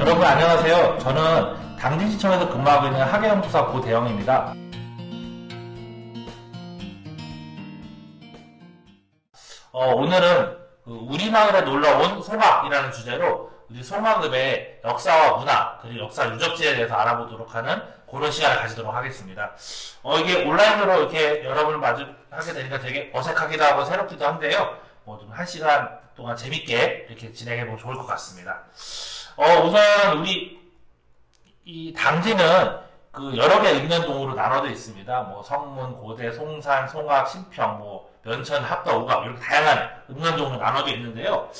여러분 안녕하세요. 저는 당진시청에서 근무하고 있는 학예연구사 고대영입니다. 오늘은 우리 마을에 놀러온 송악이라는 주제로 우리 송악읍의 역사와 문화 그리고 역사 유적지에 대해서 알아보도록 하는 그런 시간을 가지도록 하겠습니다. 이게 온라인으로 이렇게 여러분을 마주하게 되니까 되게 어색하기도 하고 새롭기도 한데요. 좀 1시간 동안 재밌게 이렇게 진행해보면 좋을 것 같습니다. 우선 우리 이 당진은 여러 개 읍면동으로 나눠져 있습니다. 성문, 고대, 송산, 송악, 신평, 면천, 합덕, 우각 이렇게 다양한 읍면동으로 나눠져 있는데요.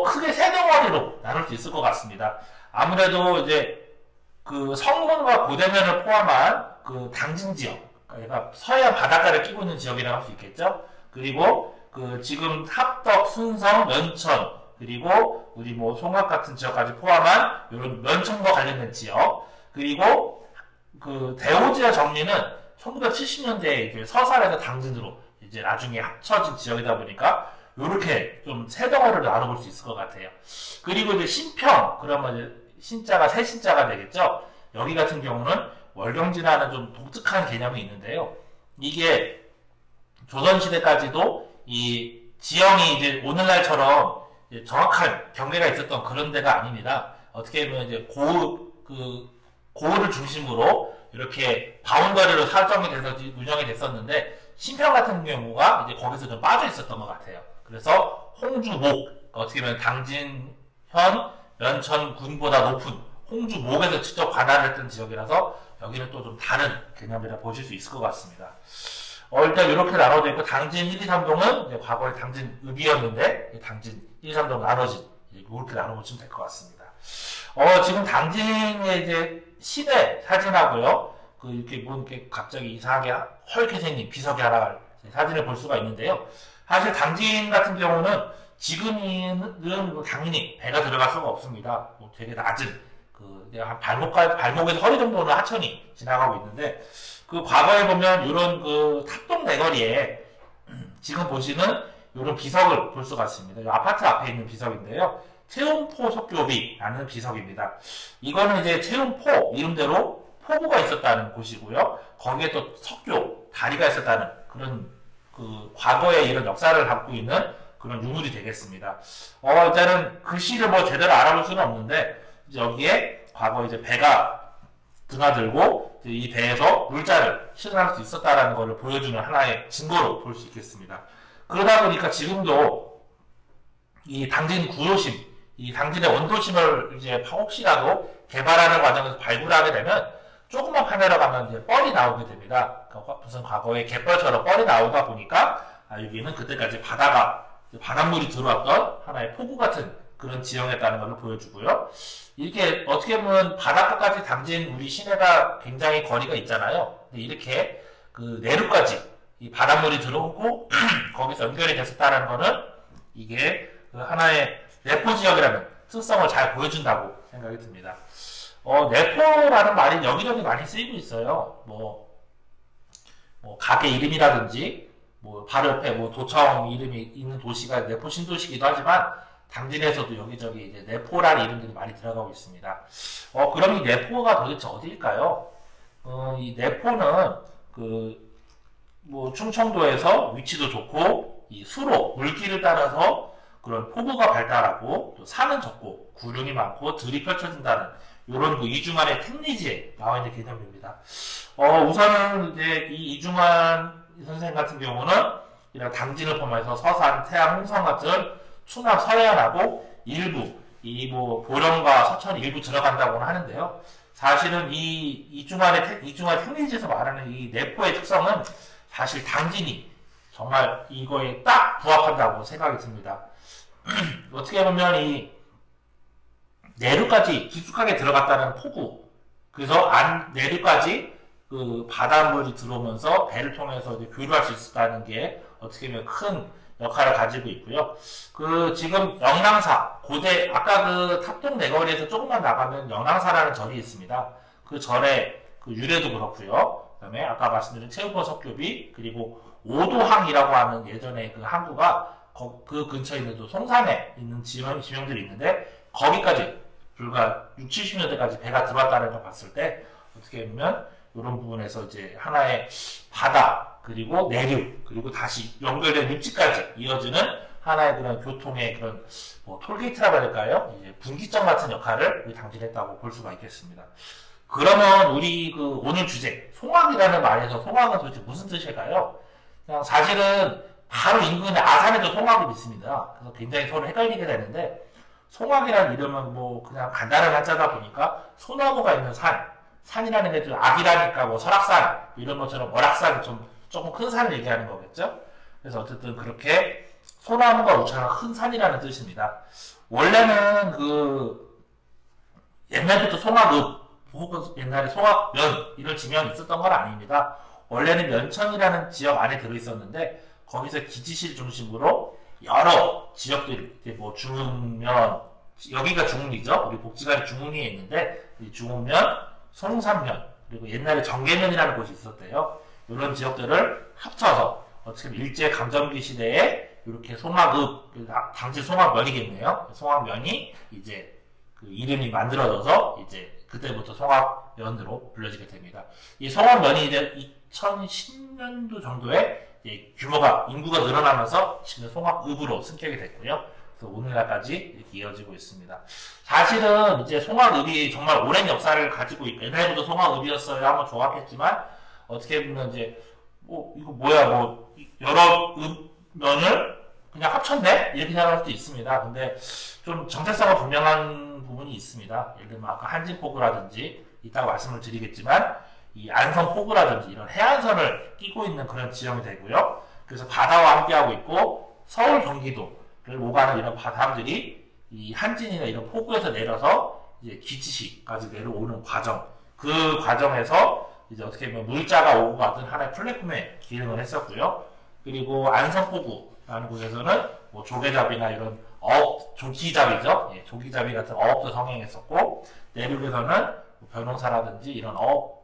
크게 세 덩어리로 나눌 수 있을 것 같습니다. 아무래도 이제 성문과 고대면을 포함한 당진 지역, 그러니까 서해안 바닷가를 끼고 있는 지역이라고 할 수 있겠죠. 그리고 지금 합덕, 순성, 면천, 그리고 우리 송악 같은 지역까지 포함한 이런 면천과 관련된 지역, 그리고 대오지와 정리는 1970년대에 이제 서산에서 당진으로 이제 나중에 합쳐진 지역이다 보니까 이렇게 좀 세 덩어리로 나눠볼 수 있을 것 같아요. 그리고 이제 신평, 그러면 이제 신자가 새 신자가 되겠죠. 여기 같은 경우는 월경지라는 좀 독특한 개념이 있는데요. 이게 조선시대까지도 이 지형이 이제 오늘날처럼 이제 정확한 경계가 있었던 그런 데가 아닙니다. 어떻게 보면 이제 고을을 중심으로 이렇게 바운더리로 설정이 돼서 운영이 됐었는데, 신평 같은 경우가 이제 거기서 좀 빠져 있었던 것 같아요. 그래서 홍주목, 어떻게 보면 당진현, 면천군보다 높은 홍주목에서 직접 관할을 했던 지역이라서 여기는 또 좀 다른 개념이라 보실 수 있을 것 같습니다. 일단 이렇게 나눠져 있고, 당진 1, 2, 3동은 과거에 당진읍이었는데 당진 1, 2, 3동 나눠진 이렇게 나눠보시면 될 것 같습니다. 지금 당진의 이제 시내 사진하고요, 이렇게 갑자기 이상하게 헐게 생긴 비석이 하나 사진을 볼 수가 있는데요. 사실 당진 같은 경우는 지금은 당연히 배가 들어갈 수가 없습니다. 되게 낮은 한 발목에서 허리 정도는 하천이 지나가고 있는데, 과거에 보면 이런 탑동 내거리에 지금 보시는 이런 비석을 볼 수가 있습니다. 이 아파트 앞에 있는 비석인데요. 채운포 석교비라는 비석입니다. 이거는 이제 채운포 이름대로 포구가 있었다는 곳이고요. 거기에 또 석교 다리가 있었다는 그런 과거의 이런 역사를 담고 있는 그런 유물이 되겠습니다. 일단은 글씨를 제대로 알아볼 수는 없는데, 이제 여기에 과거 이제 배가 드나들고 이 배에서 물자를 실현할 수 있었다라는 것을 보여주는 하나의 증거로 볼 수 있겠습니다. 그러다 보니까 지금도 이 당진 구도심, 이 당진의 원도심을 이제 혹시라도 개발하는 과정에서 발굴하게 되면 조금만 파내러 가면 이제 뻘이 나오게 됩니다. 무슨 과거에 갯벌처럼 뻘이 나오다 보니까 여기는 그때까지 바닷물이 들어왔던 하나의 포구 같은 그런 지형이었다는 것을 보여주고요. 이렇게 어떻게 보면 바닷가까지 당진 우리 시내가 굉장히 거리가 있잖아요. 근데 이렇게 내륙까지 이 바닷물이 들어오고 거기서 연결이 됐었다는 거는 이게 하나의 내포 지역이라는 특성을 잘 보여준다고 생각이 듭니다. 내포라는 말이 여기저기 많이 쓰이고 있어요. 가게 이름이라든지, 바로 옆에 도청 이름이 있는 도시가 내포 신도시기도 하지만, 당진에서도 여기저기 이제 내포라는 이름들이 많이 들어가고 있습니다. 그럼 이 내포가 도대체 어디일까요? 이 내포는 충청도에서 위치도 좋고, 이 수로, 물길을 따라서 그런 포구가 발달하고, 또 산은 적고, 구름이 많고, 들이 펼쳐진다는 이런 이중환의 택리지에 나와 있는 개념입니다. 우선은 이제 이 이중환 선생 같은 경우는 이런 당진을 포함해서 서산, 태안, 홍성 같은 충남 서해안하고 일부, 보령과 서천 일부 들어간다고는 하는데요. 사실은 이 이중환 택리지에서 말하는 이 내포의 특성은 사실 당진이 정말 이거에 딱 부합한다고 생각이 듭니다. 어떻게 보면 이 내륙까지 깊숙하게 들어갔다는 포구, 그래서 내륙까지 바닷물이 들어오면서 배를 통해서 이제 교류할 수 있었다는 게 어떻게 보면 큰 역할을 가지고 있고요. 지금 영랑사, 고대, 아까 탑동 내거리에서 조금만 나가면 영랑사라는 절이 있습니다. 그 절의 유래도 그렇고요. 그 다음에 아까 말씀드린 채운포 석교비, 그리고 오도항이라고 하는 예전에 항구가 그 근처에 있는 또 송산에 있는 지명들이 있는데, 거기까지 불과 6, 70년대까지 배가 들어왔다는 걸 봤을 때 어떻게 보면 이런 부분에서 이제 하나의 바다 그리고 내륙 그리고 다시 연결된 육지까지 이어지는 하나의 그런 교통의 그런 뭐 톨게이트라고 해야 될까요? 이제 분기점 같은 역할을 당진했다고 볼 수가 있겠습니다. 그러면 우리 그 오늘 주제 송악이라는 말에서 송악은 도대체 무슨 뜻일까요? 그냥 사실은 바로 인근의 아산에도 송악이 있습니다. 그래서 굉장히 서로 헷갈리게 되는데 송악이라는 이름은 뭐 그냥 간단한 한자다 보니까 소나무가 있는 산이라는 게 좀 악이라니까 뭐 설악산 이런 것처럼 월악산 조금 큰 산을 얘기하는 거겠죠. 그래서 어쨌든 그렇게 소나무가 우창한 큰 산이라는 뜻입니다. 원래는 그 옛날부터 송악읍 혹은 옛날에 송악면 이런 지명이 있었던 건 아닙니다. 원래는 면천이라는 지역 안에 들어있었는데 거기서 기지실 중심으로 여러 지역들이 뭐 중흥면 여기가 중흥이죠. 우리 복지관이 중흥리에 있는데 중흥면, 송산면 그리고 옛날에 정계면이라는 곳이 있었대요. 이런 지역들을 합쳐서 어떻게 보면 일제 강점기 시대에 이렇게 송악읍 당시 송악면이겠네요. 송악면이 이제 그 이름이 만들어져서 이제 그때부터 송악면으로 불려지게 됩니다. 이 송악면이 이제 2010년도 정도에 규모가 인구가 늘어나면서 지금 송악읍으로 승격이 됐고요. 그래서 오늘날까지 이렇게 이어지고 있습니다. 사실은 이제 송악읍이 정말 오랜 역사를 가지고 있고 옛날부터 송악읍이었어요 하면 좋았겠지만 어떻게 보면 이제 뭐 이거 뭐야 뭐 여러 읍면을 그냥 합쳤네 이렇게 생각할 수도 있습니다. 근데 좀 정체성은 분명한 부분이 있습니다. 예를 들면 아까 한진포구라든지 이따가 말씀을 드리겠지만 이 안성포구라든지 이런 해안선을 끼고 있는 그런 지형이 되고요. 그래서 바다와 함께하고 있고 서울 경기도를 오가는 이런 바람들이 이 한진이나 이런 포구에서 내려서 이제 기치시까지 내려오는 과정 그 과정에서 이제 어떻게 보면 물자가 오고 가던 하나의 플랫폼의 기능을 했었고요. 그리고 안성포구라는 곳에서는 뭐 조개잡이나 이런 조기잡이죠. 예, 조기잡이 같은 어업도 성행했었고 내륙에서는 뭐 벼농사라든지 이런 어업과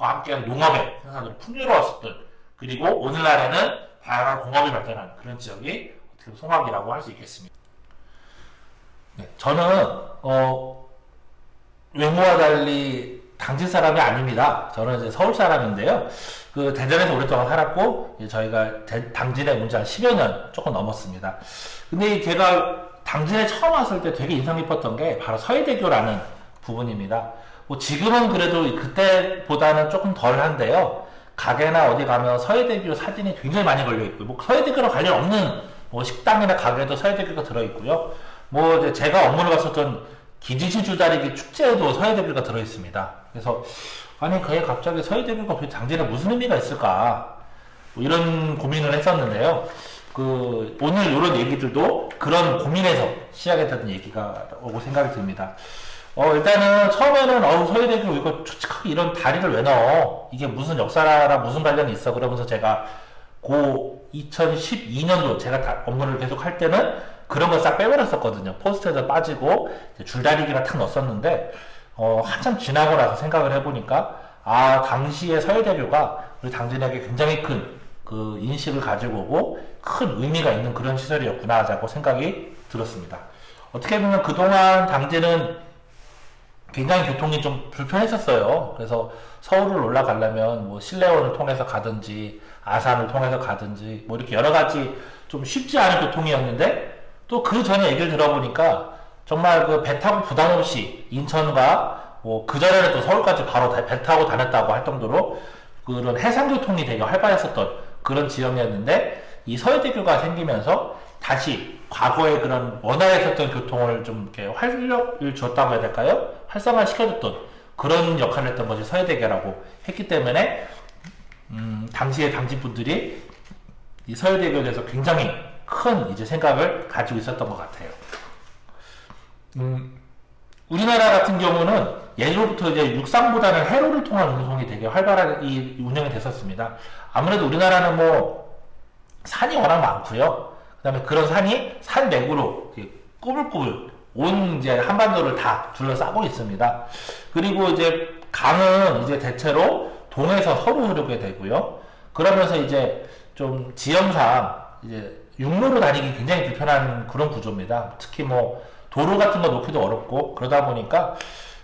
함께하는 농업의 생산으로 풍요로웠었던 그리고 오늘날에는 다양한 공업이 발전한 그런 지역이 어떻게 보면 송악이라고 할 수 있겠습니다. 네, 저는 외모와 달리 당진 사람이 아닙니다. 저는 이제 서울 사람인데요. 그 대전에서 오랫동안 살았고 저희가 당진에 온 지 한 10여 년 조금 넘었습니다. 근데 제가 당진에 처음 왔을 때 되게 인상 깊었던 게 바로 서해대교라는 부분입니다. 뭐 지금은 그래도 그때보다는 조금 덜한데요. 가게나 어디 가면 서해대교 사진이 굉장히 많이 걸려있고요. 뭐 서해대교랑 관련 없는 뭐 식당이나 가게에도 서해대교가 들어있고요. 뭐 이제 제가 업무를 갔었던 기지시 주다리기 축제에도 서해대교가 들어있습니다. 그래서 아니 그게 갑자기 서해대교가 당진에 무슨 의미가 있을까 뭐 이런 고민을 했었는데요. 그 오늘 이런 얘기들도 그런 고민에서 시작이 됐던 얘기가 오고 생각이 듭니다. 일단은 처음에는 서해대교 이거 축축하게 이런 다리를 왜 넣어? 이게 무슨 역사랑 무슨 관련이 있어? 그러면서 제가 2012년도 제가 업무를 계속 할 때는 그런 걸 싹 빼버렸었거든요. 포스트에서 빠지고 줄다리기를 탁 넣었었는데 한참 지나고 나서 생각을 해보니까 당시에 서해대교가 우리 당진에게 굉장히 큰 그 인식을 가지고 오고 큰 의미가 있는 그런 시설이었구나 하고 생각이 들었습니다. 어떻게 보면 그동안 당진은 굉장히 교통이 좀 불편했었어요. 그래서 서울을 올라가려면 뭐 신래원을 통해서 가든지 아산을 통해서 가든지 뭐 이렇게 여러 가지 좀 쉽지 않은 교통이었는데 또 그 전에 얘기를 들어보니까 정말 그 배 타고 부담 없이 인천과 뭐 그전에는 또 서울까지 바로 배 타고 다녔다고 할 정도로 그런 해상교통이 되게 활발했었던 그런 지역이었는데 이 서해대교가 생기면서 다시 과거에 그런 원활했었던 교통을 좀 이렇게 활력을 줬다고 해야 될까요? 활성화 시켜줬던 그런 역할을 했던 것이 서해대교라고 했기 때문에 당시에 당진분들이 이 서해대교에 대해서 굉장히 큰 이제 생각을 가지고 있었던 것 같아요. 우리나라 같은 경우는 예로부터 이제 육상보다는 해로를 통한 운송이 되게 활발하게 운영이 됐었습니다. 아무래도 우리나라는 뭐 산이 워낙 많고요. 그 다음에 그런 산이 산맥으로 꾸불꾸불 온 이제 한반도를 다 둘러싸고 있습니다. 그리고 이제 강은 이제 대체로 동에서 서로 흐르게 되고요. 그러면서 이제 좀 지형상 이제 육로로 다니기 굉장히 불편한 그런 구조입니다. 특히 뭐 도로 같은 거 놓기도 어렵고 그러다 보니까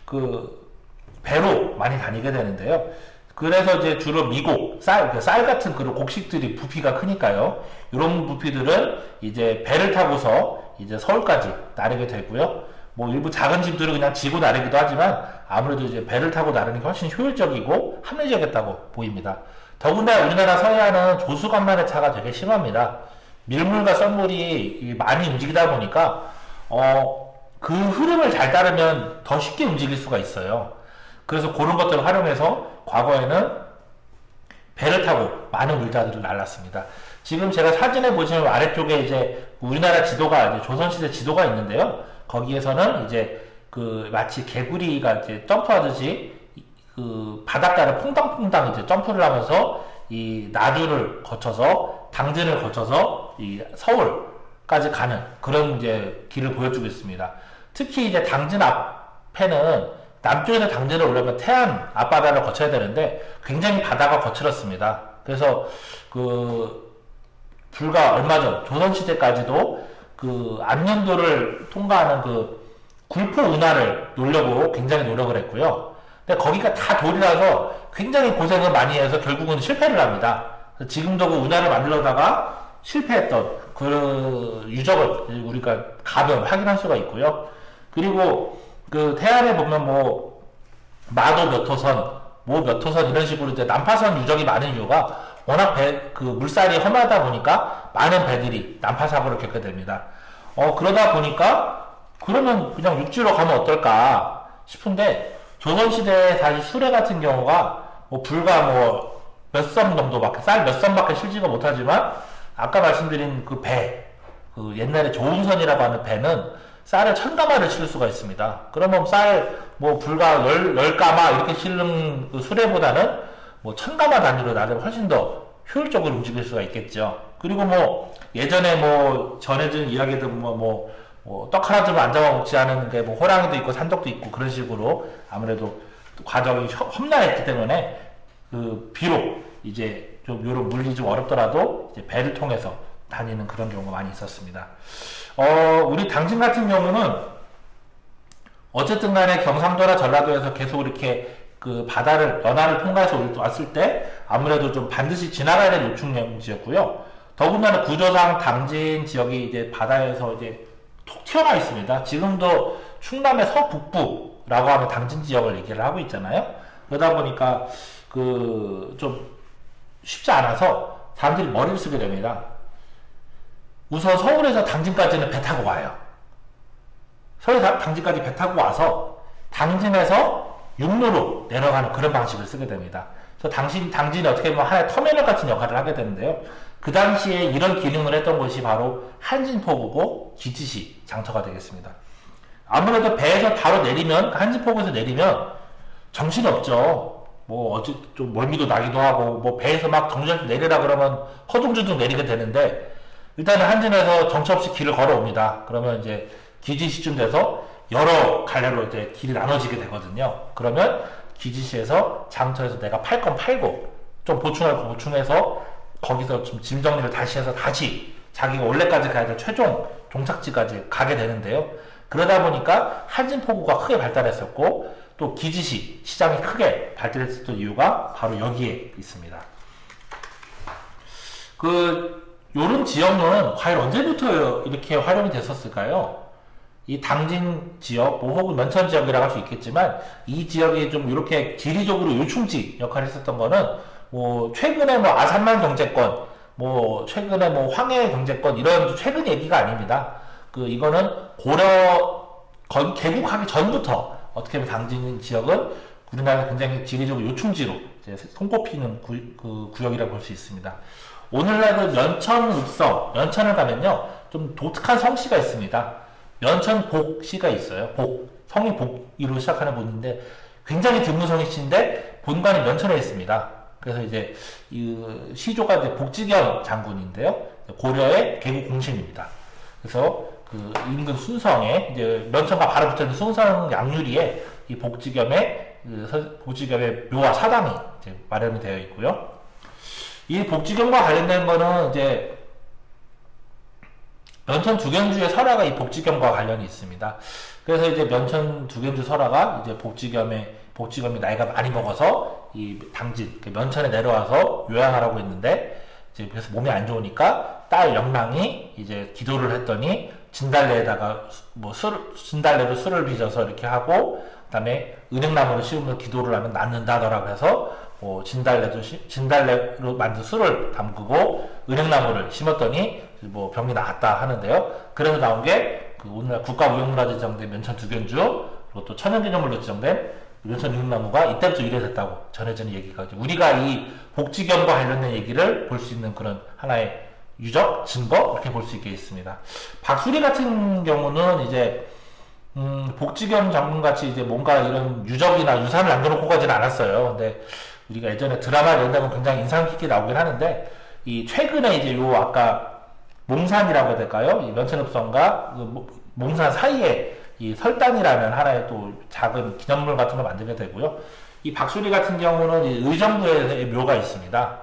그 배로 많이 다니게 되는데요. 그래서 이제 주로 미곡, 쌀 같은 그런 곡식들이 부피가 크니까요. 이런 부피들은 이제 배를 타고서 이제 서울까지 나르게 되고요. 뭐 일부 작은 집들은 그냥 지고 나르기도 하지만 아무래도 이제 배를 타고 나르는 게 훨씬 효율적이고 합리적이었다고 보입니다. 더군다나 우리나라 서해안은 조수간만의 차가 되게 심합니다. 밀물과 썰물이 많이 움직이다 보니까 그 흐름을 잘 따르면 더 쉽게 움직일 수가 있어요. 그래서 그런 것들을 활용해서 과거에는 배를 타고 많은 물자들을 날랐습니다. 지금 제가 사진에 보시면 아래쪽에 이제 우리나라 지도가 이제 조선시대 지도가 있는데요. 거기에서는 이제 그 마치 개구리가 이제 점프하듯이 그 바닷가를 퐁당퐁당 이제 점프를 하면서 이 나주를 거쳐서 당진을 거쳐서 이 서울까지 가는 그런 이제 길을 보여주고 있습니다. 특히 이제 당진 앞에는 남쪽에서 당진을 오려면 태안 앞바다를 거쳐야 되는데 굉장히 바다가 거칠었습니다. 그래서 그 불과 얼마 전 조선시대까지도 그 안녕도를 통과하는 그 굴포 운하를 놓으려고 굉장히 노력을 했고요. 근데 거기가 다 돌이라서 굉장히 고생을 많이 해서 결국은 실패를 합니다. 지금도 그 운하를 만들려다가 실패했던 그 유적을 우리가 가면 확인할 수가 있고요. 그리고 그 태안에 보면 뭐 마도 몇 호선, 뭐 몇 호선 이런 식으로 이제 난파선 유적이 많은 이유가 워낙 그 물살이 험하다 보니까 많은 배들이 난파 사고를 겪게 됩니다. 그러다 보니까 그러면 그냥 육지로 가면 어떨까 싶은데 조선시대 사실 수레 같은 경우가 뭐 불과 뭐 몇 섬 정도밖에 쌀 몇 섬밖에 실지가 못하지만 아까 말씀드린 그 배, 그 옛날에 조운선이라고 하는 배는 쌀을 1000가마를 실을 수가 있습니다. 그러면 쌀 뭐 불과 10가마 이렇게 실는 그 수레보다는 뭐 1000가마 단위로 나름 훨씬 더 효율적으로 움직일 수가 있겠죠. 그리고 뭐 예전에 뭐 전해진 이야기들 떡 하나 들고 앉아 먹지 않은 게 뭐 호랑이도 있고 산독도 있고 그런 식으로 아무래도 과정이 험난했기 때문에 그 비록 이제 좀 요런 물리 좀 어렵더라도 이제 배를 통해서 다니는 그런 경우가 많이 있었습니다. 우리 당진 같은 경우는 어쨌든 간에 경상도나 전라도에서 계속 이렇게 그 연하를 통과해서 왔을 때 아무래도 좀 반드시 지나가야 될 요충지였고요. 더군다나 구조상 당진 지역이 이제 바다에서 이제 톡 튀어나와 있습니다. 지금도 충남의 서북부라고 하면 당진 지역을 얘기를 하고 있잖아요. 그러다 보니까 그 좀 쉽지 않아서 사람들이 머리를 쓰게 됩니다. 우선 서울에서 당진까지는 배 타고 와요. 서울에서 당진까지 배 타고 와서 당진에서 육로로 내려가는 그런 방식을 쓰게 됩니다. 그래서 당진이 어떻게 보면 하나의 터미널 같은 역할을 하게 되는데요. 그 당시에 이런 기능을 했던 곳이 바로 한진포구고 기지시 장터가 되겠습니다. 아무래도 배에서 바로 내리면 한진포구에서 내리면 정신이 없죠. 뭐 어째 좀 멀미도 나기도 하고 뭐 배에서 막 정신없이 내리라 그러면 허둥지둥 내리게 되는데 일단은 한진에서 정처 없이 길을 걸어옵니다. 그러면 이제 기지시쯤 돼서 여러 갈래로 이제 길이 나눠지게 되거든요. 그러면 기지시에서 장터에서 내가 팔 건 팔고 좀 보충할 거 보충해서 거기서 좀 짐 정리를 다시 해서 다시 자기가 원래까지 가야 될 최종 종착지까지 가게 되는데요. 그러다 보니까 한진포구가 크게 발달했었고 또 기지시 시장이 크게 발달했었던 이유가 바로 여기에 있습니다. 요런 지역은 과연 언제부터 이렇게 활용이 됐었을까요? 이 당진 지역, 뭐 혹은 면천 지역이라고 할 수 있겠지만 이 지역이 좀 이렇게 지리적으로 요충지 역할을 했었던 거는 뭐 최근에 뭐 아산만 경제권, 뭐 최근에 뭐 황해 경제권 이런 최근 얘기가 아닙니다. 이거는 고려 개국하기 전부터 어떻게 보면 당진 지역은 우리나라가 굉장히 지리적으로 요충지로 이제 손꼽히는 구역이라고 볼 수 있습니다. 오늘날 면천읍성, 면천을 가면요 좀 독특한 성씨가 있습니다. 면천복씨가 있어요. 성이 복이로 시작하는 분인데 굉장히 드문 성씨인데 본관이 면천에 있습니다. 그래서 이제 이 시조가 이제 복지겸 장군인데요. 고려의 개국 공신입니다. 그래서 그 인근 순성에 이제 면천과 바로 붙어있는 순성 양유리에 이 복지겸의 묘와 사당이 이제 마련이 되어 있고요. 이 복지겸과 관련된 거는 이제 면천 두견주의 설화가 이 복지겸과 관련이 있습니다. 그래서 이제 면천 두견주 설화가 이제 복지겸이 나이가 많이 먹어서 이 당진, 면천에 내려와서 요양하라고 했는데, 이제 그래서 몸이 안 좋으니까 딸 영랑이 이제 기도를 했더니 진달래에다가 진달래로 술을 빚어서 이렇게 하고, 그 다음에 은행나무를 씌우면서 기도를 하면 낫는다더라고 해서 진달래로 만든 술을 담그고 은행나무를 심었더니 병이 나았다 하는데요. 그래서 나온 게 오늘날 국가무형문화재 지정된 면천 두견주, 그리고 또 천연기념물로 지정된 면천 은행나무가 이때부터 유래됐다고 전해지는 얘기가, 우리가 이 복지겸과 관련된 얘기를 볼 수 있는 그런 하나의 유적, 증거, 이렇게 볼 수 있게 있습니다. 박수리 같은 경우는 이제 복지겸 장군같이 이제 뭔가 이런 유적이나 유산을 남겨놓고 가진 않았어요. 근데 우리가 예전에 드라마를 연다면 굉장히 인상 깊게 나오긴 하는데, 이 최근에 이제 아까 몽산이라고 해야 될까요? 이 면천읍성과 몽산 사이에 이 설단이라는 하나의 또 작은 기념물 같은 걸 만들게 되고요. 이 박수리 같은 경우는 의정부에 묘가 있습니다.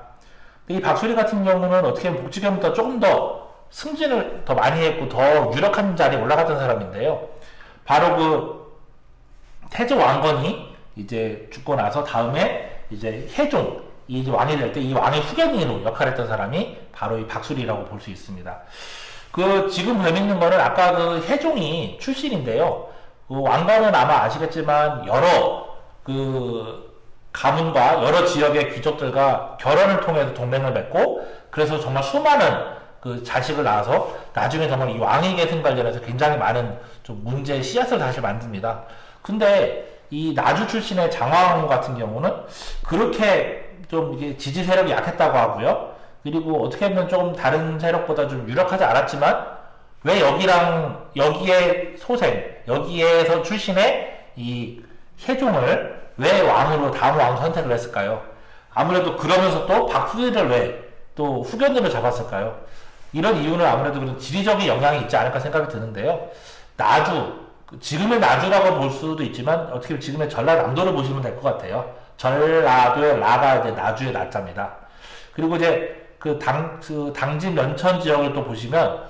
이 박수리 같은 경우는 어떻게 보면 복지겸보다 조금 더 승진을 더 많이 했고 더 유력한 자리에 올라갔던 사람인데요. 바로 태조 왕건이 이제 죽고 나서 다음에 이제 혜종, 이 왕이 될 때 이 왕의 후견인으로 역할했던 사람이 바로 이 박수리라고 볼 수 있습니다. 지금 재밌는 거는 아까 혜종이 출신인데요. 왕건은 아마 아시겠지만 여러 가문과 여러 지역의 귀족들과 결혼을 통해서 동맹을 맺고, 그래서 정말 수많은 자식을 낳아서 나중에 정말 이 왕위 계승 관련해서 굉장히 많은 좀 문제의 씨앗을 다시 만듭니다. 근데 이 나주 출신의 장왕 같은 경우는 그렇게 좀 이게 지지 세력이 약했다고 하고요. 그리고 어떻게 보면 좀 다른 세력보다 좀 유력하지 않았지만, 왜 여기에 여기에서 출신의 이 혜종을 왜 왕으로, 다음 왕으로 선택을 했을까요? 아무래도 그러면서 또 박수리를 왜 또 후견으로 잡았을까요? 이런 이유는 아무래도 그런 지리적인 영향이 있지 않을까 생각이 드는데요. 지금의 나주라고 볼 수도 있지만, 어떻게 보면 지금의 전라남도를 보시면 될 것 같아요. 전라도의 라가 이제 나주의 나자입니다. 그리고 이제 당진 면천 지역을 또 보시면,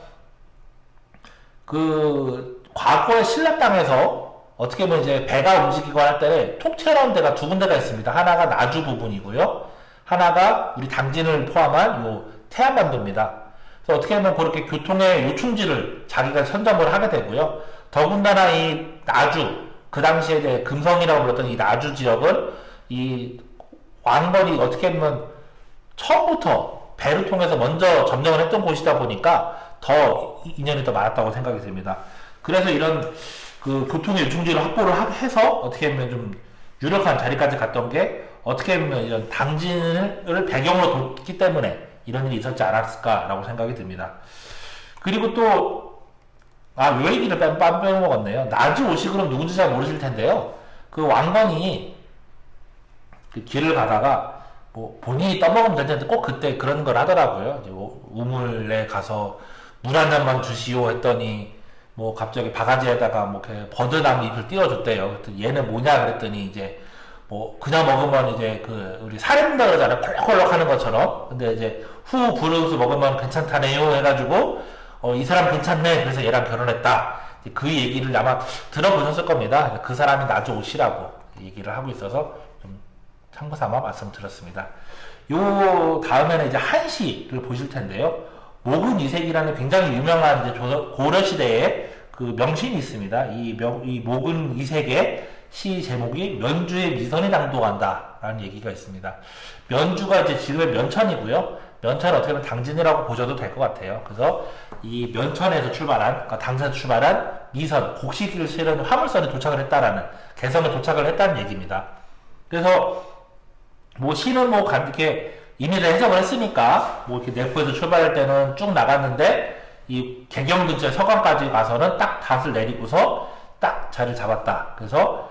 과거의 신라 땅에서 어떻게 보면 이제 배가 움직이고 할 때 톡 튀어나온 데가 두 군데가 있습니다. 하나가 나주 부분이고요. 하나가 우리 당진을 포함한 태안반도입니다. 그래서 어떻게 보면 그렇게 교통의 요충지를 자기가 선점을 하게 되고요. 더군다나 이 나주, 그 당시에 이제 금성이라고 불렀던 이 나주 지역은 이 왕건이 어떻게 보면 처음부터 배를 통해서 먼저 점령을 했던 곳이다 보니까 더 인연이 더 많았다고 생각이 듭니다. 그래서 이런 교통의 요충지를 확보를 해서 어떻게 보면 좀 유력한 자리까지 갔던 게, 어떻게 보면 이런 당진을 배경으로 뒀기 때문에 이런 일이 있었지 않았을까라고 생각이 듭니다. 그리고 또 요 얘기를 빼먹었네요. 나주 오식으로 누군지 잘 모르실 텐데요. 왕건이 길을 가다가 본인이 떠먹으면 되는데 꼭 그때 그런 걸 하더라고요. 이제 우물에 가서 물 한 잔만 주시오 했더니 갑자기 바가지에다가 이렇게 버드나무 잎을 띄워줬대요. 그랬더니 얘는 뭐냐 그랬더니 이제 그냥 먹으면 이제 우리 살인다 그러잖아요. 콜록콜록 하는 것처럼. 근데 이제 후 부르면서 먹으면 괜찮다네요 해가지고 이 사람 괜찮네, 그래서 얘랑 결혼했다. 그 얘기를 아마 들어보셨을 겁니다. 그 사람이 나주 옷이라고 얘기를 하고 있어서 좀 참고삼아 말씀드렸습니다. 다음에는 이제 한시를 보실 텐데요. 모근 이색이라는 굉장히 유명한 이제 고려시대의 명신이 있습니다. 이 모근 이색의 시 제목이 면주의 미선이 당도한다 라는 얘기가 있습니다. 면주가 이제 지금의 면천이고요. 면천은 어떻게 보면 당진이라고 보셔도 될 것 같아요. 그래서 이 면천에서 그러니까 당진에서 출발한 미선, 곡식을 실은 화물선에 도착을 했다라는, 개성에 도착을 했다는 얘기입니다. 그래서 시는 이렇게 임의를 해석을 했으니까 이렇게 내포에서 출발할 때는 쭉 나갔는데, 이 개경 근처 서강까지 가서는 딱 닷을 내리고서 딱 자리를 잡았다. 그래서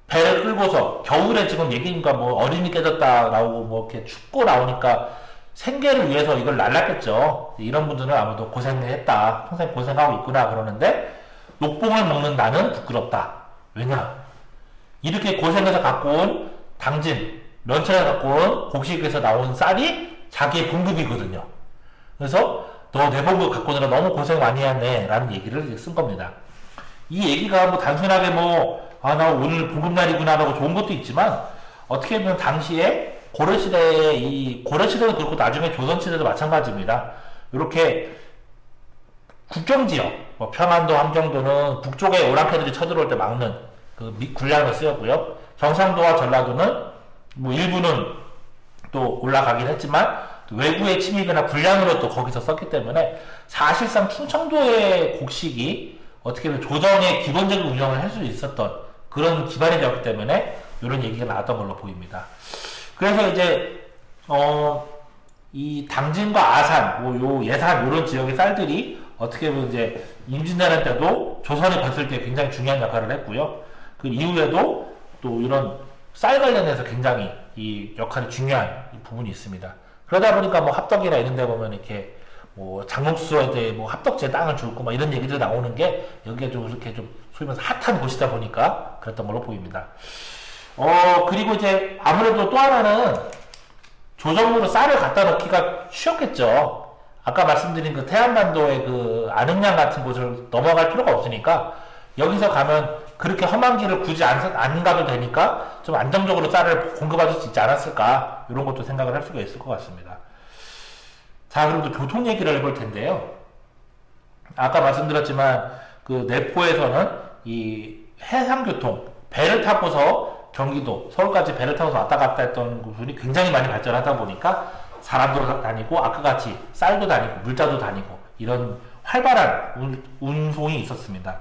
배를 끌고서 겨울에 지금 얘기니까 얼음이 깨졌다 나오고 이렇게 춥고 나오니까 생계를 위해서 이걸 날랐겠죠. 이런 분들은 아무도 고생을 했다, 평생 고생하고 있구나 그러는데, 녹봉을 먹는 나는 부끄럽다. 왜냐? 이렇게 고생해서 갖고 온 당진, 면천에서 갖고 온 곡식에서 나온 쌀이 자기의 공급이거든요. 그래서 너 내복을 갖고 오느라 너무 고생 많이 했네 라는 얘기를 쓴 겁니다. 이 얘기가 뭐 단순하게 뭐 나 오늘 보급날이구나 라고 좋은 것도 있지만 어떻게 보면 당시에 고려시대에 이 고려시대도 그렇고 나중에 조선시대도 마찬가지입니다. 이렇게 국경지역 뭐 평안도 함경도는 북쪽에 오랑캐들이 쳐들어올 때 막는 그 군량으로 쓰였고요. 경상도와 전라도는 뭐 일부는 또 올라가긴 했지만 외부의 침입이나 불량으로 또 거기서 썼기 때문에 사실상 충청도의 곡식이 어떻게 보면 조정의 기본적인 운영을 할 수 있었던 그런 기반이 되었기 때문에 이런 얘기가 나왔던 걸로 보입니다. 그래서 이제 이 당진과 아산, 뭐 요 예산 이런 지역의 쌀들이 어떻게 보면 이제 임진왜란 때도 조선이 봤을 때 굉장히 중요한 역할을 했고요. 그 이후에도 또 이런 쌀 관련해서 굉장히 이 역할이 중요한 부분이 있습니다. 그러다 보니까 뭐 합덕이나 이런 데 보면 이렇게 뭐 장국수한테 뭐 합덕제 땅을 줄고 막 이런 얘기들 나오는 게 여기가 좀 이렇게 좀 소위 말해서 핫한 곳이다 보니까 그랬던 걸로 보입니다. 그리고 이제 아무래도 또 하나는 조정으로 쌀을 갖다 놓기가 쉬웠겠죠. 아까 말씀드린 그 태안반도의 그 안흥량 같은 곳을 넘어갈 필요가 없으니까 여기서 가면 그렇게 험한 길을 굳이 안 가도 되니까 좀 안정적으로 쌀을 공급받을 수 있지 않았을까 이런 것도 생각을 할 수가 있을 것 같습니다. 자, 그럼 또 교통 얘기를 해볼 텐데요. 아까 말씀드렸지만 그 내포에서는 이 해상교통 배를 타고서 경기도 서울까지 배를 타고서 왔다 갔다 했던 부분이 굉장히 많이 발전하다 보니까 사람도 다니고 아까 같이 쌀도 다니고 물자도 다니고 이런 활발한 운송이 있었습니다.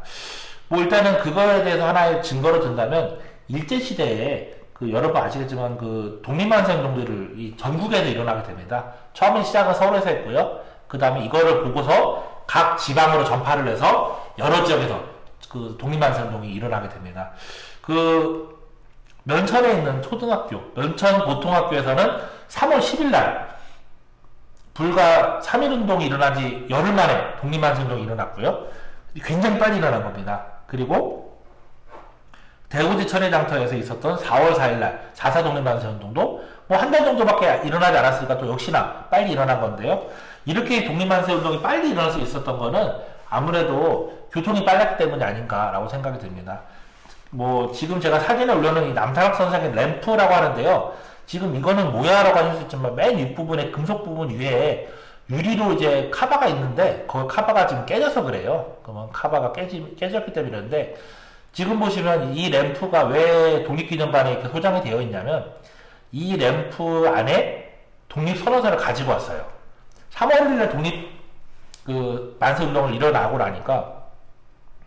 뭐 일단은 그거에 대해서 하나의 증거를 든다면 일제시대에 그 여러분 아시겠지만 그 독립만세운동들을 이 전국에서 일어나게 됩니다. 처음에 시작은 서울에서 했고요. 그 다음에 이거를 보고서 각 지방으로 전파를 해서 여러 지역에서 그 독립만세운동이 일어나게 됩니다. 그 면천에 있는 초등학교, 면천보통학교에서는 3월 10일 날 불과 3.1운동이 일어난 지 열흘 만에 독립만세운동이 일어났고요. 굉장히 빨리 일어난 겁니다. 그리고 대구지 천혜장터에서 있었던 4월 4일날 4.4 독립만세운동도 뭐 한 달 정도밖에 일어나지 않았으니까 또 역시나 빨리 일어난 건데요. 이렇게 독립만세운동이 빨리 일어날 수 있었던 거는 아무래도 교통이 빨랐기 때문이 아닌가라고 생각이 듭니다. 뭐 지금 제가 사진에 올려놓은 이 남사각 선상의 램프라고 하는데요. 지금 이거는 뭐야라고 하실 수 있지만 맨 윗부분에 금속 부분 위에 유리로 이제 카바가 있는데 그 카바가 지금 깨져서 그래요. 그러면 카바가 깨졌기 때문인데 지금 보시면 이 램프가 왜 독립기념관에 이렇게 소장이 되어 있냐면 이 램프 안에 독립선언서를 가지고 왔어요. 3월 1일에 독립 그 만세운동을 일어나고 나니까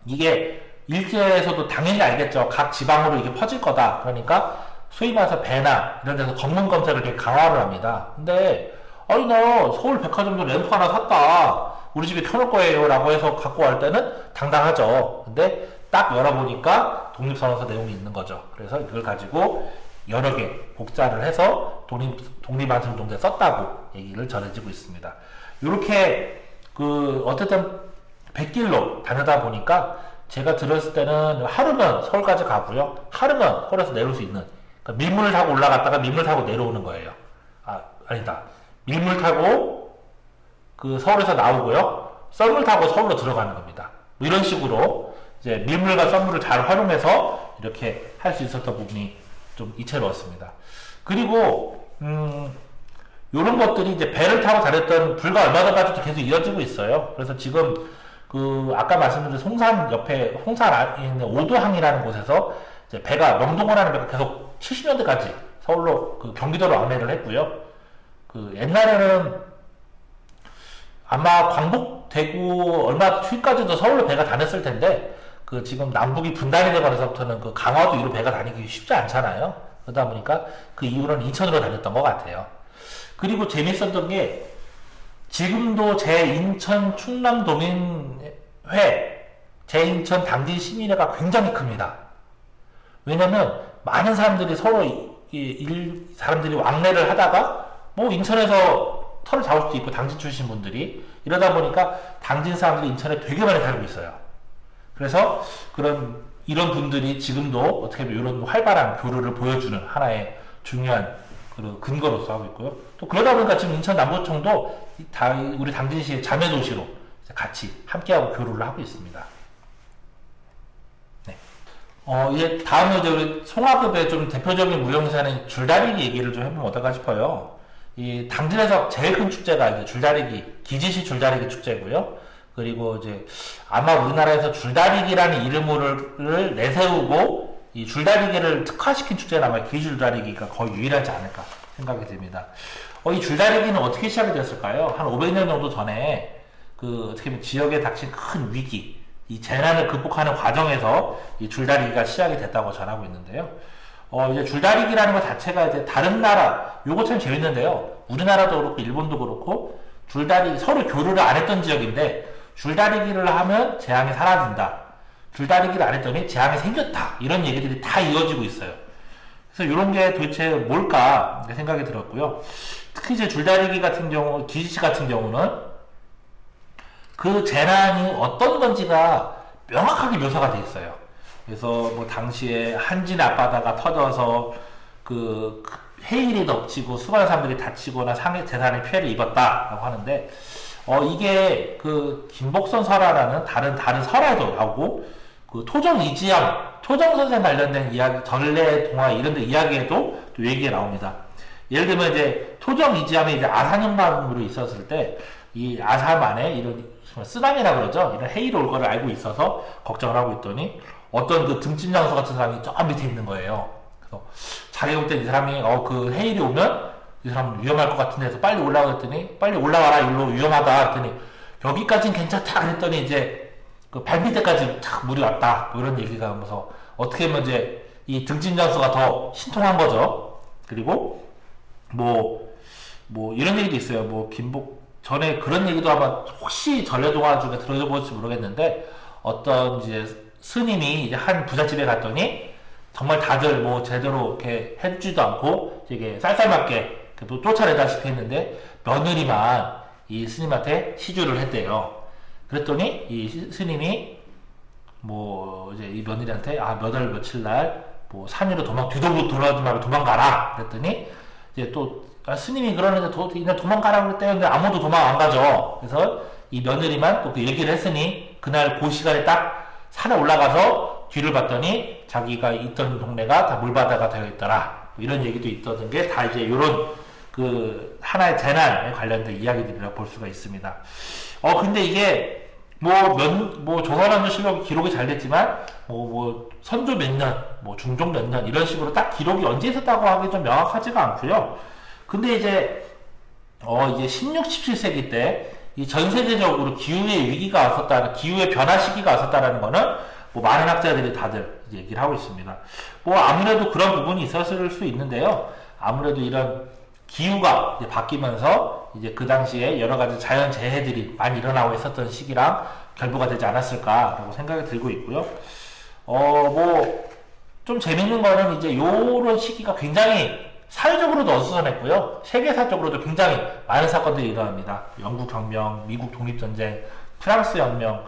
이게 일제에서도 당연히 알겠죠. 각 지방으로 이게 퍼질 거다. 그러니까 소위 말해서 배나 이런 데서 검문 검사를 되게 강화를 합니다. 근데 아니 나 서울 백화점도 램프 하나 샀다. 우리 집에 켜놓을 거예요. 라고 해서 갖고 갈 때는 당당하죠. 근데 딱 열어보니까 독립선언서 내용이 있는 거죠. 그래서 이걸 가지고 여러 개 복사를 해서 독립만세운동대에 썼다고 얘기를 전해지고 있습니다. 이렇게 그 어쨌든 백길로 다니다 보니까 제가 들었을 때는 하루면 서울까지 가고요. 하루면 서울에서 내려올 수 있는 그러니까 밀물을 타고 올라갔다가 밀물 타고 내려오는 거예요. 아니다. 밀물 타고 그 서울에서 나오고요. 썰물 타고 서울로 들어가는 겁니다. 뭐 이런 식으로 이제 밀물과 썰물을 잘 활용해서 이렇게 할 수 있었던 부분이 좀 이채로웠습니다. 그리고 이런 것들이 이제 배를 타고 다녔던 불과 얼마 전까지도 계속 이어지고 있어요. 그래서 지금 그 아까 말씀드린 송산 옆에 홍산 안에 있는 오도항이라는 곳에서 이제 배가 명동호라는 배가 계속 70년대까지 서울로 그 경기도로 왕래를 했고요. 그 옛날에는 아마 광복되고 얼마 뒤까지도 서울로 배가 다녔을 텐데 그 지금 남북이 분단이 되면서부터는 그 강화도 위로 배가 다니기 쉽지 않잖아요. 그러다 보니까 그 이후로는 인천으로 다녔던 것 같아요. 그리고 재밌었던 게 지금도 제인천 충남도민회, 제인천 당진 시민회가 굉장히 큽니다. 왜냐면 많은 사람들이 서로 사람들이 왕래를 하다가 뭐 인천에서 터를 잡을 수도 있고 당진 출신 분들이 이러다 보니까 당진 사람들이 인천에 되게 많이 살고 있어요. 그래서 이런 분들이 지금도 어떻게 보면 이런 활발한 교류를 보여주는 하나의 중요한 근거로서 하고 있고요. 또 그러다 보니까 지금 인천 남부청도 우리 당진시의 자매 도시로 같이 함께하고 교류를 하고 있습니다. 네. 이제 다음에 우리 송화급의 좀 대표적인 무용사는 줄다리기 얘기를 좀 해보면 어떨까 싶어요. 이 당진에서 제일 큰 축제가 이제 줄다리기, 기지시 줄다리기 축제고요. 그리고 이제 아마 우리나라에서 줄다리기라는 이름을 내세우고 이 줄다리기를 특화시킨 축제는 아마 기줄다리기가 거의 유일하지 않을까 생각이 듭니다. 이 줄다리기는 어떻게 시작이 됐을까요? 한 500년 정도 전에 어떻게 보면 지역에 닥친 큰 위기, 이 재난을 극복하는 과정에서 이 줄다리기가 시작이 됐다고 전하고 있는데요. 이제 줄다리기라는 것 자체가 이제 다른 나라, 요거 참 재밌는데요. 우리나라도 그렇고 일본도 그렇고 줄다리기 서로 교류를 안 했던 지역인데 줄다리기를 하면 재앙이 사라진다. 줄다리기를 안 했더니 재앙이 생겼다. 이런 얘기들이 다 이어지고 있어요. 그래서 이런 게 도대체 뭘까 생각이 들었고요. 특히 이제 줄다리기 같은 경우, 기지시 같은 경우는 그 재난이 어떤 건지가 명확하게 묘사가 돼 있어요. 그래서 뭐 당시에 한진 앞바다가 터져서 해일이 덮치고 수많은 사람들이 다치거나 재산의 피해를 입었다라고 하는데, 이게 김복선 설화라는 다른 설화도 나오고, 토정 이지영, 토정선생 관련된 이야기, 전래 동화 이런 데 이야기에도 또 얘기가 나옵니다. 예를 들면 이제 토정 이지함에 이제 아산영마음으로 있었을 때, 이 아삼 안에 이런 쓰나미라 그러죠. 이런 해일이 올 거를 알고 있어서 걱정을 하고 있더니, 어떤 등짐 장수 같은 사람이 저 밑에 있는 거예요. 그래서 자기가 볼 때 이 사람이 해일이 오면 이 사람 위험할 것 같은데 해서 빨리 올라가 그랬더니 빨리 올라와라 일로 위험하다 그랬더니 여기까진 괜찮다 그랬더니 이제 발밑에까지 탁 물이 왔다 뭐 이런 얘기가 하면서 어떻게 보면 이제 이 등짐 장수가 더 신통한 거죠. 그리고 뭐 이런 얘기도 있어요. 전에 그런 얘기도 아마 혹시 전래동화 중에 들어볼지 모르겠는데 어떤 이제 스님이 이제 한 부잣집에 갔더니 정말 다들 제대로 이렇게 해주지도 않고 되게 쌀쌀맞게 쫓아내다시피 했는데 며느리만 이 스님한테 시주를 했대요. 그랬더니 이 스님이 이제 이 며느리한테 몇 월 며칠 날 산 위로 뒤돌아오지 말고 도망가라 그랬더니 이제 또 스님이 그러는데 그냥 도망가라고 그랬대요. 근데 아무도 도망 안 가죠. 그래서 이 며느리만 또 그 얘기를 했으니 그날 그 시간에 딱 산에 올라가서 뒤를 봤더니 자기가 있던 동네가 다 물바다가 되어 있더라. 이런 얘기도 있던 게 다 이제 이런 하나의 재난에 관련된 이야기들이라고 볼 수가 있습니다. 근데 이게 조선왕조 실록이 기록이 잘 됐지만 선조 몇 년, 중종 몇 년 이런 식으로 딱 기록이 언제 있었다고 하기 좀 명확하지가 않고요. 근데 이제 16, 17세기 때 이 전 세계적으로 기후의 위기가 왔었다, 기후의 변화 시기가 왔었다라는 거는 많은 학자들이 다들 이제 얘기를 하고 있습니다. 아무래도 그런 부분이 있었을 수 있는데요. 아무래도 이런 기후가 이제 바뀌면서 이제 그 당시에 여러 가지 자연 재해들이 많이 일어나고 있었던 시기랑 결부가 되지 않았을까라고 생각이 들고 있고요. 좀 재밌는 거는 이제 요런 시기가 굉장히 사회적으로도 어수선했고요. 세계사적으로도 굉장히 많은 사건들이 일어납니다. 영국 혁명, 미국 독립전쟁, 프랑스 혁명,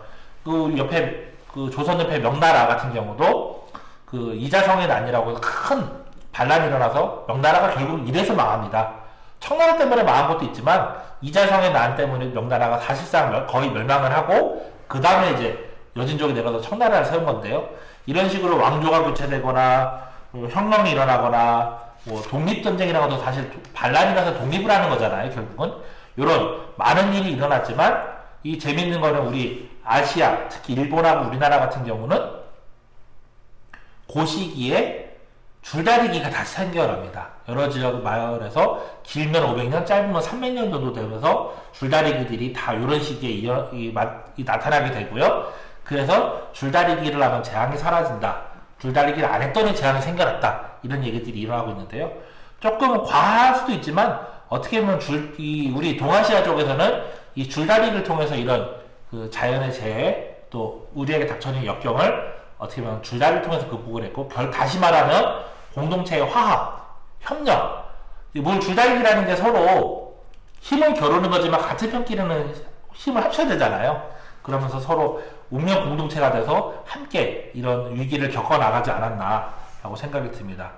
옆에 조선옆에 명나라 같은 경우도 이자성의 난이라고 큰 반란이 일어나서 명나라가 결국 이래서 망합니다. 청나라 때문에 망한 것도 있지만 이자성의 난 때문에 명나라가 사실상 거의 멸망을 하고 그 다음에 이제 여진족이 내려서 청나라를 세운 건데요. 이런 식으로 왕조가 교체되거나 혁명이 일어나거나 독립전쟁이라는 것도 사실 반란이 나서 독립을 하는 거잖아요. 결국은 이런 많은 일이 일어났지만 이 재밌는 거는 우리 아시아, 특히 일본하고 우리나라 같은 경우는 그 시기에 줄다리기가 다시 생겨납니다. 여러 지역 마을에서 길면 500년, 짧으면 300년 정도 되면서 줄다리기들이 다 이런 시기에 나타나게 되고요. 그래서 줄다리기를 하면 재앙이 사라진다. 줄다리기를 안 했더니 재앙이 생겨났다. 이런 얘기들이 일어나고 있는데요. 조금 과할 수도 있지만 어떻게 보면 우리 동아시아 쪽에서는 이 줄다리기를 통해서 이런 자연의 재해 또 우리에게 닥쳐진 역경을 어떻게 보면 줄다리기를 통해서 극복을 했고 다시 말하면 공동체의 화합, 협력. 줄다리기라는 게 서로 힘을 겨루는 거지만 같은 편끼리는 힘을 합쳐야 되잖아요. 그러면서 서로 운명 공동체가 돼서 함께 이런 위기를 겪어나가지 않았나라고 생각이 듭니다.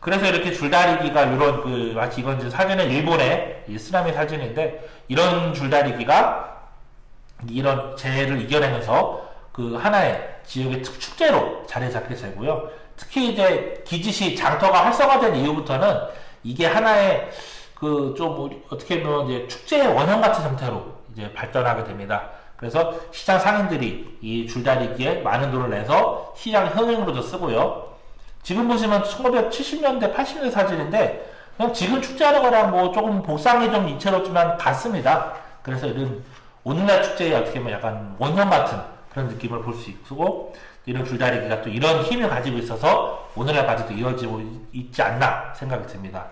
그래서 이렇게 줄다리기가 이런 마치 이건 이제 사진은 일본의 이 쓰나미 사진인데 이런 줄다리기가 이런 재해를 이겨내면서 하나의 지역의 축제로 자리 잡게 되고요. 특히 이제 기지시 장터가 활성화된 이후부터는 이게 하나의 어떻게 보면 이제 축제의 원형 같은 형태로 이제 발전하게 됩니다. 그래서 시장 상인들이 이 줄다리기에 많은 돈을 내서 시장 흥행으로도 쓰고요. 지금 보시면 1970년대, 80년대 사진인데 그냥 지금 축제하는 거랑 뭐 조금 복상이 좀 이채롭지만 같습니다. 그래서 이런 오늘날 축제에 어떻게 보면 약간 원형 같은 그런 느낌을 볼 수 있고 이런 줄다리기가 또 이런 힘을 가지고 있어서 오늘날까지도 이어지고 있지 않나 생각이 듭니다.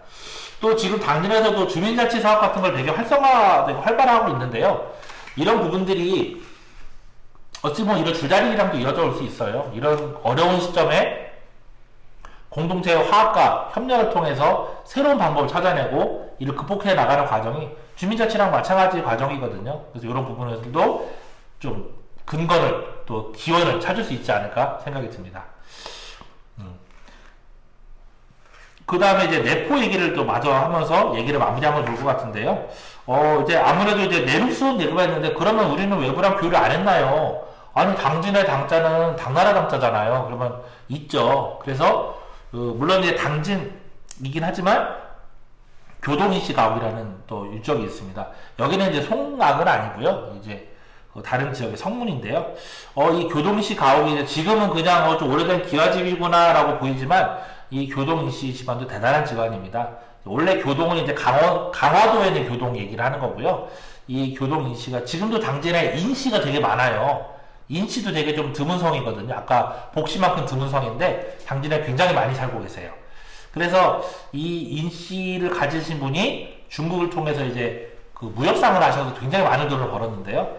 또 지금 당진에서도 주민자치 사업 같은 걸 되게 활성화되고 활발하고 있는데요. 이런 부분들이 어찌 보면 이런 줄다리기랑도 이어져 올 수 있어요. 이런 어려운 시점에 공동체의 화합과 협력을 통해서 새로운 방법을 찾아내고 이를 극복해 나가는 과정이 주민자치랑 마찬가지 과정이거든요. 그래서 이런 부분에서도 좀 근거를 또 기원을 찾을 수 있지 않을까 생각이 듭니다. 그 다음에 이제 내포 얘기를 또 마저 하면서 얘기를 마무리하면 좋을 것 같은데요. 이제 아무래도 이제 내륙수원 얘기가 있는데 그러면 우리는 외부랑 교류를 안 했나요? 아니, 당진의 당자는 당나라 당자잖아요. 그러면 있죠. 그래서 물론 이제 당진이긴 하지만 교동이시 가옥이라는 또 유적이 있습니다. 여기는 이제 송악은 아니고요. 이제 다른 지역의 성문인데요. 이 교동이시 가옥이 이제 지금은 그냥 좀 오래된 기와집이구나라고 보이지만 이 교동이시 집안도 대단한 집안입니다. 원래 교동은 이제 강화도에 있는 교동 얘기를 하는 거고요. 이 교동인시가 지금도 당진에 인시가 되게 많아요. 인시도 되게 좀 드문 성이거든요. 아까 복시만큼 드문 성인데 당진에 굉장히 많이 살고 계세요. 그래서 이 인시를 가지신 분이 중국을 통해서 이제 무역상을 하셔서 굉장히 많은 돈을 벌었는데요.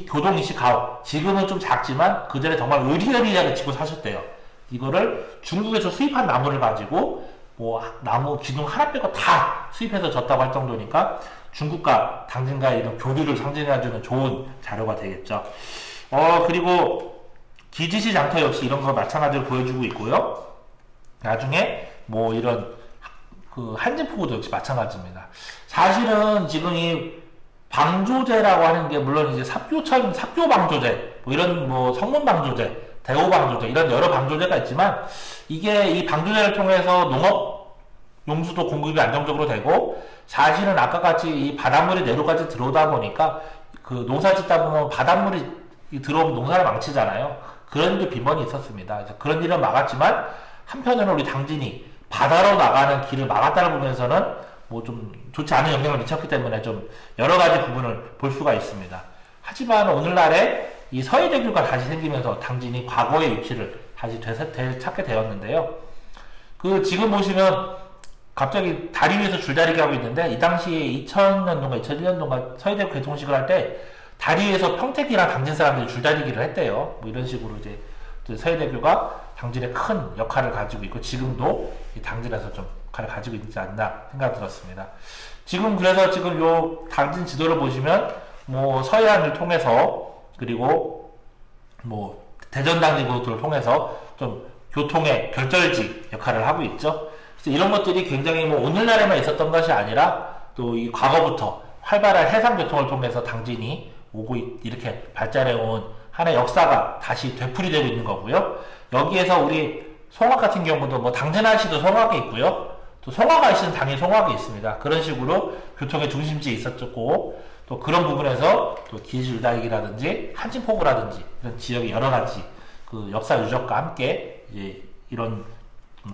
교동인시 가옥 지금은 좀 작지만 그전에 정말 의리의리하게 지고 사셨대요. 이거를 중국에서 수입한 나무를 가지고 나무 기둥 하나 빼고 다 수입해서 졌다고 할 정도니까 중국과 당진과의 이런 교류를 상징해주는 좋은 자료가 되겠죠. 그리고 기지시 장터 역시 이런 거 마찬가지로 보여주고 있고요. 나중에 이런 한진포구도 역시 마찬가지입니다. 사실은 지금 이 방조제라고 하는 게 물론 이제 삽교방조제, 이런 성문방조제, 대호방조제 이런 여러 방조제가 있지만 이게 이 방조제를 통해서 농업 용수도 공급이 안정적으로 되고 사실은 아까 같이 이 바닷물이 내로까지 들어오다 보니까 농사 짓다 보면 바닷물이 들어오면 농사를 망치잖아요. 그런 게 빈번히 있었습니다. 그런 일은 막았지만 한편으로는 우리 당진이 바다로 나가는 길을 막았다는 부분에서는 좀 좋지 않은 영향을 미쳤기 때문에 좀 여러 가지 부분을 볼 수가 있습니다. 하지만 오늘날에 이 서해대교가 다시 생기면서 당진이 과거의 위치를 다시 되찾게 되었는데요. 지금 보시면 갑자기 다리 위에서 줄다리기 하고 있는데 이 당시에 2000년도인가 2001년도인가 서해대교 개통식을 할 때 다리 위에서 평택이랑 당진 사람들이 줄다리기를 했대요. 이런 식으로 이제 서해대교가 당진에 큰 역할을 가지고 있고 지금도 이 당진에서 좀 역할을 가지고 있지 않나 생각이 들었습니다. 그래서 지금 요 당진 지도를 보시면 서해안을 통해서 그리고 대전 당진 고속도로를 통해서 좀 교통의 결절지 역할을 하고 있죠. 그래서 이런 것들이 굉장히 오늘날에만 있었던 것이 아니라 또 이 과거부터 활발한 해상 교통을 통해서 당진이 이렇게 발전해온 하나의 역사가 다시 되풀이되고 있는 거고요. 여기에서 우리 송악 같은 경우도 당진아시도 송악에 있고요. 또 송악아시는 당연히 송악에 있습니다. 그런 식으로 교통의 중심지에 있었고 또 그런 부분에서 또 기지줄다리기라든지 한진포구라든지 이런 지역의 여러 가지 역사 유적과 함께 이제 이런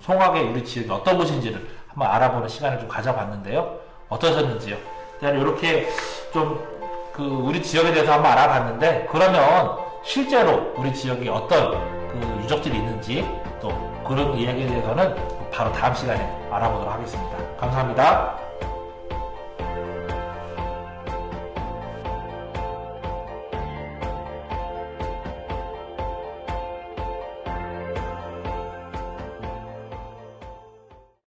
송악의 우리 지역이 어떤 곳인지를 한번 알아보는 시간을 좀 가져봤는데요. 어떠셨는지요? 이렇게 좀 우리 지역에 대해서 한번 알아봤는데 그러면 실제로 우리 지역에 어떤 유적들이 있는지 또 그런 이야기에 대해서는 바로 다음 시간에 알아보도록 하겠습니다. 감사합니다.